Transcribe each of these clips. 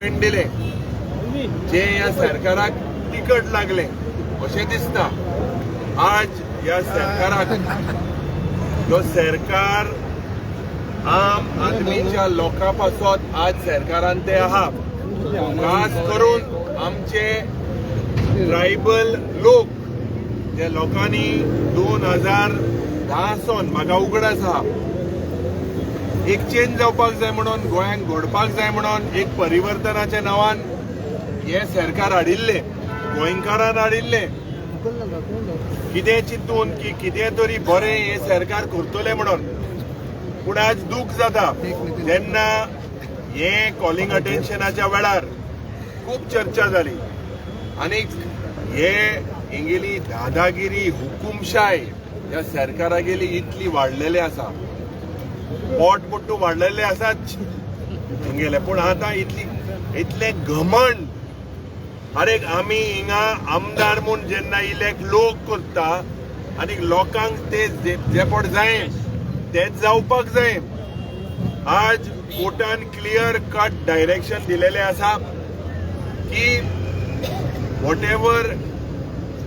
दिले जे या सरकाराक तिकट लागले अशें दिसता. आज या सरकाराक जो सरकार आम आदमीच्या लोकां पासत आज सरकारान ते आहा. खास करून आमचे ट्रायबल लोक जे लोकांनी 2010 सावन म्हाका उगडास आहा एक चेंज जावपाक जाय म्हणून गोंयांक घडपाक जाय म्हणून एक परिवर्तनाच्या नांवान हे सरकार हाडिल्ले गोंयकारान हाडिल्ले कितें चिंतून की कितें तरी बरें हे सरकार करतले म्हणून. पूण आज दूख जाता जेन्ना हे कॉलिंग अटेन्शनाच्या वेळार खूब चर्चा जाली आनी हे हिंगेली दादागिरी हुकुमशाय ह्या सरकारागेली इतली वाडलेली आसा. पोटमुट्टू वाडलेले आसात हिंगेले पूण आतां इतले घमंड अरे आमी हिंगा आमदार म्हूण जेन्ना इलेक्ट लोक करता आनी लोकांक ते जे पड जाय तेच जावपाक जाय. आज कोर्टान क्लियर कट डायरेक्शन दिलेले आसा की वॉट एवर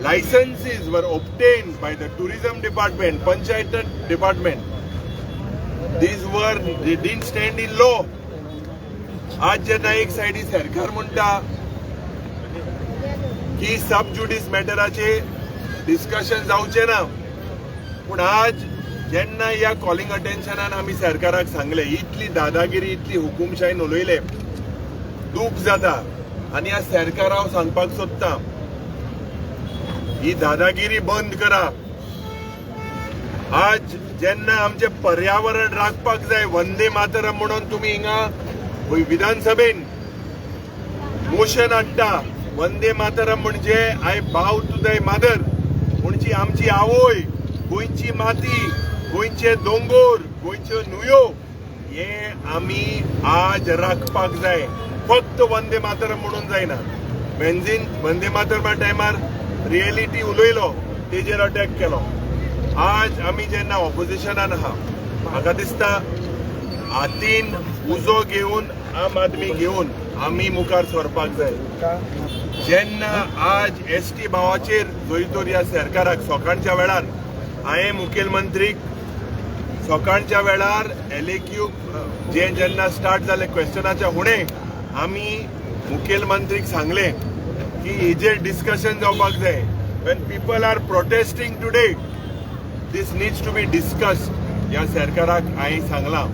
लायसन्सीस वर obtained by the tourism department panchayat department they didn't stand in law. आज जेन्ना एक सायडी सरकार म्हणटा की सब ज्युडिस मॅटराचे डिस्कशन जावचे ना पूण आज जेन्ना ह्या कॉलिंग अटेन्शनान आमी सरकाराक सांगले इतली दादागिरी इतली हुकुमशायेन उलयले दूख जाता. आनी ह्या सरकाराक हांव सांगपाक सोदतां ही दादागिरी बंद करा. आज जेन्ना आमचे पर्यावरण राखपाक जाय वंदे मातरम म्हणून तुम्ही हिंगा विधानसभेन मोशन हाडटा. वंदे मातरम म्हणजे आय बाव टू दाय मदर म्हणजे आमची आवय गोंयची माती गोंयचे दोंगर गोंयच्यो न्हंयो हे आमी आज राखपाक जाय. फक्त वंदे मातरम म्हणून जायना. बेन्झीन वंदे मातरमा टायमार रियलिटी उलयलो तेजेर अटॅक केलो. आज आमी जेन्ना ऑपोजिशनान आहा म्हाका दिसता हातीन उजो घेवन आम आदमी घेवन आमी मुखार सरपाक जाय. जेन्ना आज एसटी भावाचेर जोईतोर ह्या सरकाराक सकाळच्या वेळार हांवें मुखेलमंत्रीक सकाळच्या वेळार एलएक्यू जे जेन्ना स्टार्ट जाले क्वेश्चनाच्या फुडें आमी मुखेलमंत्रीक सांगले की हेजेर डिस्कशन जावपाक जाय. When people are protesting today this needs to be discussed. ह्या सरकाराक हांवें सांगलां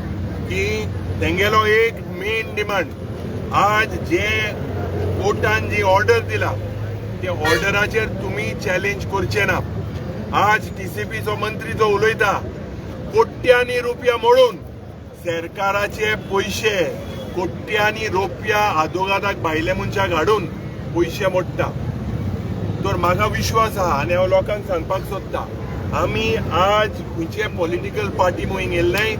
की तेंगेलो एक मेन डिमांड आज जे कोर्टान जी ऑर्डर दिला त्या ऑर्डराचेर तुमी चॅलेंज करचे ना. आज टीसीपीचो मंत्री जो उलयता कोट्यांनी रुपया मोडून सरकाराचे पयशे कोट्यांनी रुपया आदोगादाक भायले मनशाक हाडून पयशे मोडटा. तर म्हाका विश्वास आहा आनी हांव लोकांक सांगपाक सोदतां आमी आज खंयचे पॉलिटिकल पार्टी म्हणून येयल्ले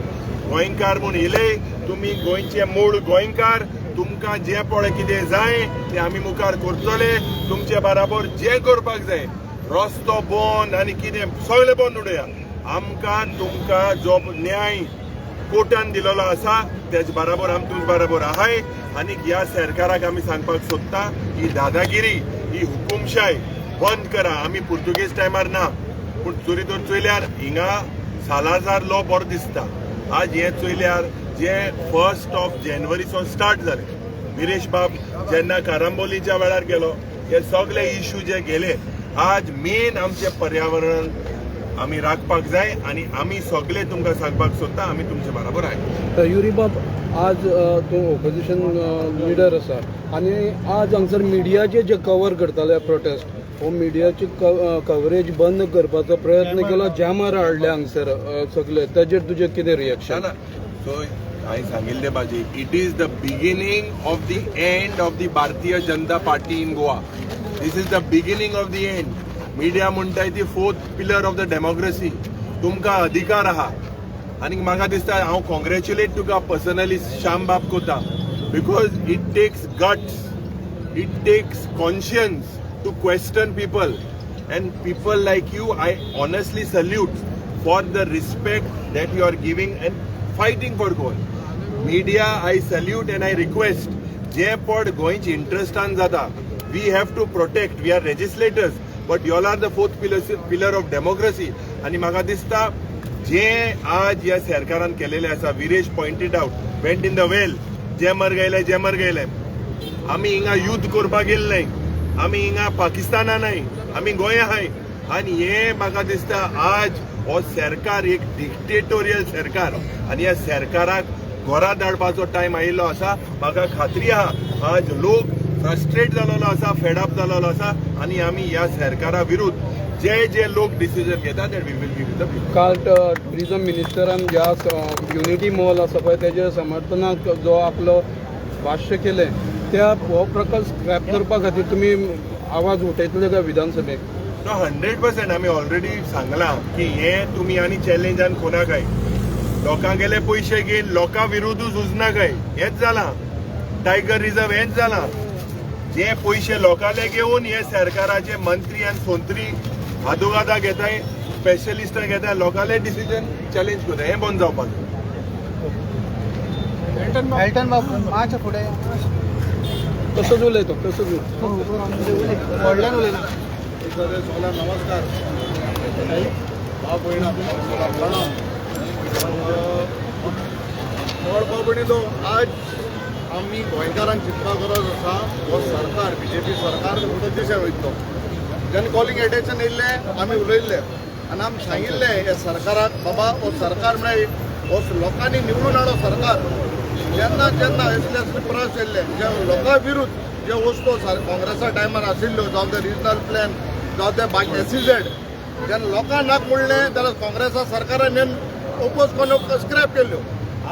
गोंयकार म्हूण येयले. तुमी गोंयचे मूळ गोंयकार तुमकां जे पळय कितें जाय ते आमी मुखार करतले. तुमचे बराबर जे करपाक जाय रस्तो बंद आनी कितें सगळें बंद उडया. आमकां तुमकां जो न्याय कोर्टान दिलेलो आसा तेज बराबर आमी तुमचे बराबर आहाय. आनी ह्या सरकाराक आमी सांगपाक सोदता ही दादागिरी ही हुकुमशाय बंद करा. आमी पुर्तुगेज टायमार ना पूण चोरी तर चोयल्यार हिंगा सालाजार लॉ बरो दिसता. आज हे चोयल्यार जे 1 जानेवारीसून स्टार्ट जाले विरेश बाब जेन्ना कारांबोलीच्या वेळार गेलो हे सगळे इश्यू जे गेले आज मेन आमचे पर्यावरण आमी राखपाक जाय आनी आमी सगळे तुमकां सांगपाक सोदता आमी तुमचे बराबर आहाय. युरी बाब आज तो ऑपोजिशन लिडर आसा आनी आज हांगसर मिडियाचे जे कवर करताले प्रोटेस्ट हो मिडियाची कवरेज बंद करपाचो प्रयत्न केलो जॅमार हाडले हांगसर सगळे ताजेर तुजें कितें रिएक्शन? सो हांवें सांगिल्लें बाजी it is the beginning of the end of the Bharatiya Janata Party in Goa. This is the beginning of the end. Media म्हणटाय ती 4th pillar of the democracy. तुमकां अधिकार आहा आनी म्हाका दिसता हांव कॉंग्रेच्युलेट तुका पर्सनली श्याम बाब कोता because it takes guts it takes conscience to question people and people like you I honestly salute for the respect that you are giving and fighting for goal. Media I salute and I request जे पट गोंयचे इंटरेस्टान जाता we have to protect. We are legislators but y'all are the fourth pillar of democracy. आणि म्हाका दिसता जे आज ह्या सरकारान केलेले आसा, Viresh pointed out, went in the well, जे मर गेले. आमी हिंगा युद्ध करपाक गेले नाही, आमी हिंगा पाकिस्ताना नाही, आमी गोंया आहाय. आणि हे म्हाका दिसता आज हो सरकार एक डिक्टेटोरियल सरकार आणि ह्या सरकाराक घरा धाडपाचो टायम आयिल्लो आसा. म्हाका खात्री आहा आज लोक फ्रस्ट्रेट जालोलो आसा, फेडअप जालोलो आसा आणि आमी ह्या सरकारा विरुद्ध जे लोक डिसिजन घेतात ते we will be with the people. काल टुरिझम मिनिस्टरान ज्या युनिटी मॉल आसा पळय तेजे समर्थनाक जो आपलो भाष्य केलें त्या हो प्रकल्प स्क्रॅप करपा खातीर तुमी आवाज उठयतले काय विधानसभेक? 100% आमी ऑलरेडी सांगला की हे तुम्ही आणि चॅलेंजान कोणाकाय लोकांगेले पयशे घेवन लोकां विरुद्धूच झुजनाकाय. हेच जाला टायगर रिझर्व, हेच जाला. जे पयशे लोकांले घेवन हे सरकाराचे मंत्री आणि सोंत्री हादोगादा घेताय, स्पेशलिस्ट घेताय, लोकांले डिसिजन चॅलेंज करता. हे बंद जावपाक जाय. मेल्टन बाबू मातशें फुडें तसोच उलयतो, तसोच व्हडल्यान उलयना. नमस्कार. भाव भयणां प्रणाम. व्हड भयणीलो, आज आमी गोंयकारांक चिंतपाक गरज आसा हो सरकार BJP सरकार कुठे दिशा वयतलो. जेन्ना कॉलिंग एटेन्शन येयल्लें आमी उलयल्ले आनी आमी सांगिल्लें हे सरकाराक बाबा हो सरकार म्हळ्यार हो लोकांनी निवडून हाडलो सरकार. जेन्ना जेन्ना असले असले प्रस येयल्ले जे लोकां विरुद्ध जे वस्तू काँग्रेसा टायमार आशिल्ल्यो जावं ते रिजनल प्लॅन जावं ते बाकी SEZ जेन्ना लोकांक नाक म्हणलें जाल्यार काँग्रेसा सरकारान ओपोज करून स्क्रॅप केल्ल्यो.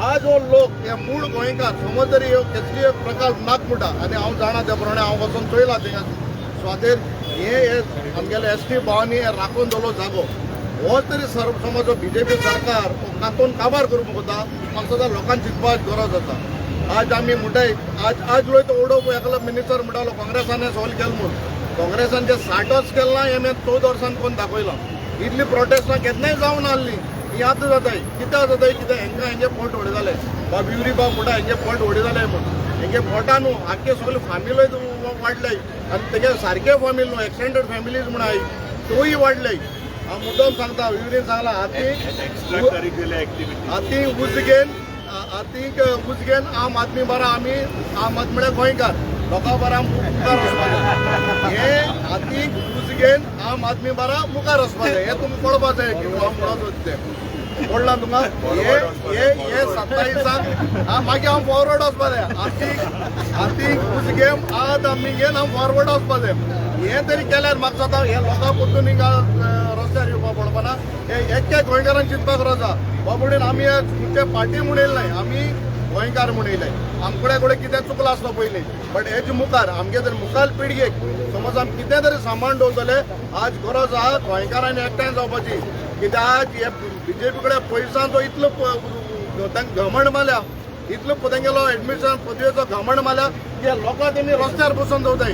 आज हो लोक हे मूळ गोंयकार समज जरी ह्यो कसली प्रकार नाक म्हणटा आनी हांव जाणा त्या प्रमाणे हांव वचून चोयला थिंगा स्वातेर हे आमगेले ST भावांनी राखून दवरलो जागो. हो तरी समज BJP सरकार कातून काबार करूंक वता म्हाका सुद्दां लोकांक चिंतपाक गरज आसा. आज आमी म्हणटाय आज लोक उडोवप एकलो मिनिस्टर म्हणटालो काँग्रेसाने सॉल्व केलो म्हणून. काँग्रेसान जे 60 वर्स केलें ना हे 14 वर्सान कोण दाखयलां. इतली प्रोटेस्टां केन्नाय जावन आसली ही आतां जाताय. कित्याक जाताय कित्याक हेंगे पोट व्हड जाले बा बिवरी बाब म्हणटा हेंगे पोट व्हड जाले म्हणून. हेंगे पोटान न्हू आख्खे सगळे फॅमिली वाडल्याय आनी तेगे सारके फॅमिली न्हू एक्सटेंडेड फॅमिलीज म्हण आहाय त्योय वाडल्याय. हांव मुद्दम सांगता विवरीन सांगला हाती उज घेन आम आदमी बरा आमी आम आदमी म्हळ्यार गोंयकार लोकां बरा मुखार वचपा जाय. हे हातीक उज घेन आम आदमी बरा मुखार वचपा जाय. हे तुमी पळोवपा जाय की हांव म्हणत तें पडलां तुमकां. हे 27 मागीर हांव फॉरवर्ड वचपा जाय. हातीक उज घेन आद आमी घेन हांव फॉरवर्ड वचपा जाय. हे तरी केल्यार म्हाका जाता हे लोकां परतून हिंगा रस्त्यार येवपा पडपा ना. हे एक्के गोंयकारांक चिंतपाक गरज आसा. बाबडीन आमी तुमचे पार्टी म्हणयले नाय, आमी गोंयकार म्हणयले. आमकडे कडेन कितें चुकलां आसलो पयलीं बट हेजे मुखार आमगे जर मुखार पिळगेक समज आमी कितें तरी सांबाळून दवरतले आज गरज आहा गोंयकारांनी एकठांय जावपाची. कित्याक आज हे BJP कडेन पयसांचो इतलो तांकां घमंड मारल्या, इतलो तेंगेलो एडमिशन पदवेचो घमंड मारल्या की लोकां तेमी रस्त्यार बसून दवरताय.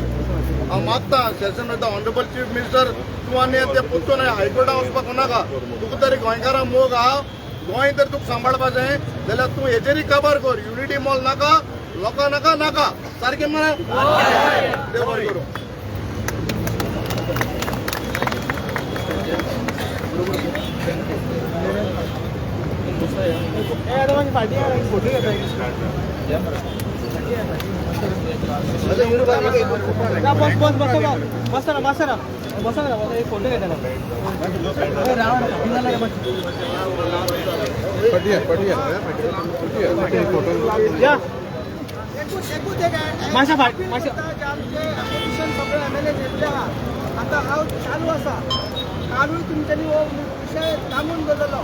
हांव मागता सेशन वयता ऑनरेबल चीफ मिनिस्टर तूं आनी ते पुत्तून हायकोर्टान वचपाक नाका. तुका तरी गोंयकारां मोग आहा, गोंय तर तुका सांबाळपा जाय जाल्यार तूं हेजेरी काबार कर. युनिटी मॉल नाका, लोकां नाका नाका सारकें मरे देव बरें करूं. आता हांव चालू आसा कालूय तुमच्यांनी हो विशय थांबून दवरलो.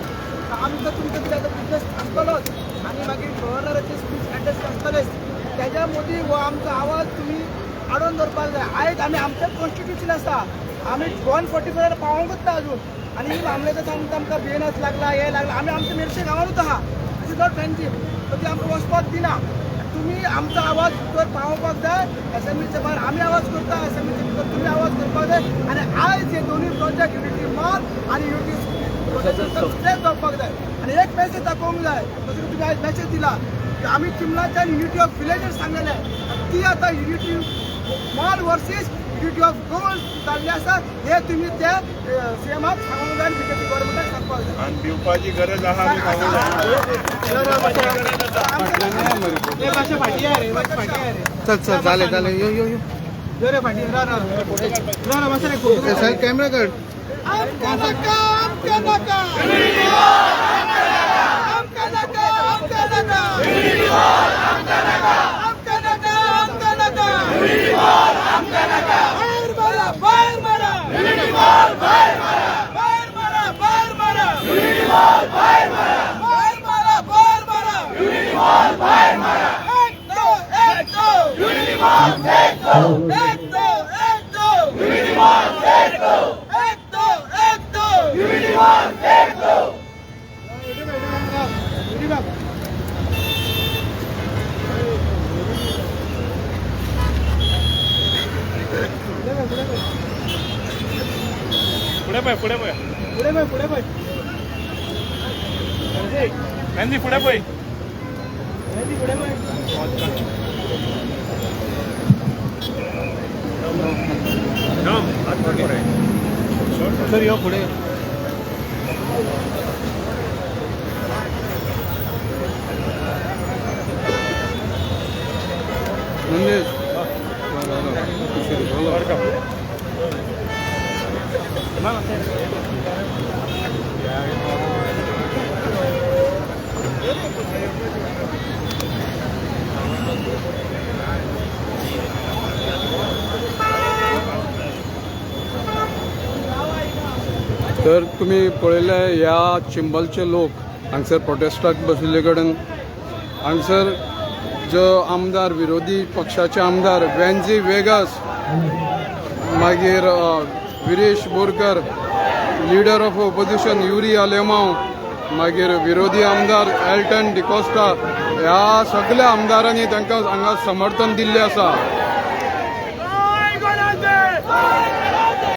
आमचो तुमचो कितें आतां बिजनस आसतलोच आनी मागीर गव्हर्नराचे स्पीच एड्रेस आसतलेच. तेज्या मदीं हो आमचो आवाज तुमी आडोवन दवरपाक जाय. आयज आमी आमचें कॉन्स्टिट्युशन आसा, आमी 144 पावोंकूच ना अजून. आनी ही आमलें सांगता आमकां बिएनएस लागला हे लागला. आमी आमच्या मेरशे गांवांनूच आहा. Is not friendship. सो ती आमकां वचपाक दिना. तुम्ही आमचा आवाज भितर पावोवपाक जाय. एसएमईच्या भायर आमी आवाज करता, एसएमईच्या भितर तुमी आवाज करपाक जाय. आनी आयज हे दोनूय प्रोजेक्ट युनिटी मॉल आनी युनिटी प्रोजेक्ट सक्सेस जावपाक जाय. आनी एक मॅसेज दाखोवंक जाय. जसो की तुमी आयज मॅसेज दिला आम्ही चिमलाच्या युनिटी ऑफ विलेजेस सांगलेले आहे ती आता unity mall versus unity of gold चालले आसा हे तुम्ही त्या सीएमाक सांगूंक जाय बीजेपी गव्हर्नमेंटाक सांगपाक जाय आणि दिवपाची गरज आहा मी सांगू चल चल झाले झाले यो यो यो कॅमेरा काढ आमका नका आमका नका आमका नका आमका नका आमका नका आमका नका बाहेर मारा बाहेर मारा बाहेर मारा बाहेर मारा बाहेर मारा बाहेर मारा बाहेर मारा बाहेर मारा एक दो एक दो एक दो एक दो एक दो एक दो एक दो एक दो पुढे पाय पुढे पाय पुढे बाय पुढे बाय गांधी पुढे पाय पुढे बाय सर यो पुढे नंदेश तर तुम्ही पळयले ह्या चिंबलचे लोक हांगसर प्रोटेस्टाक बशिल्ले कडेन हांगसर जो आमदार विरोधी पक्षाचे आमदार वेन्झी वेगास मागीर Viresh Borkar leader of opposition Yuri Alemao मागीर विरोधी आमदार एल्टन डिकोस्टा ह्या सगळ्या आमदारांनी तांकां हांगा समर्थन दिल्लें आसा.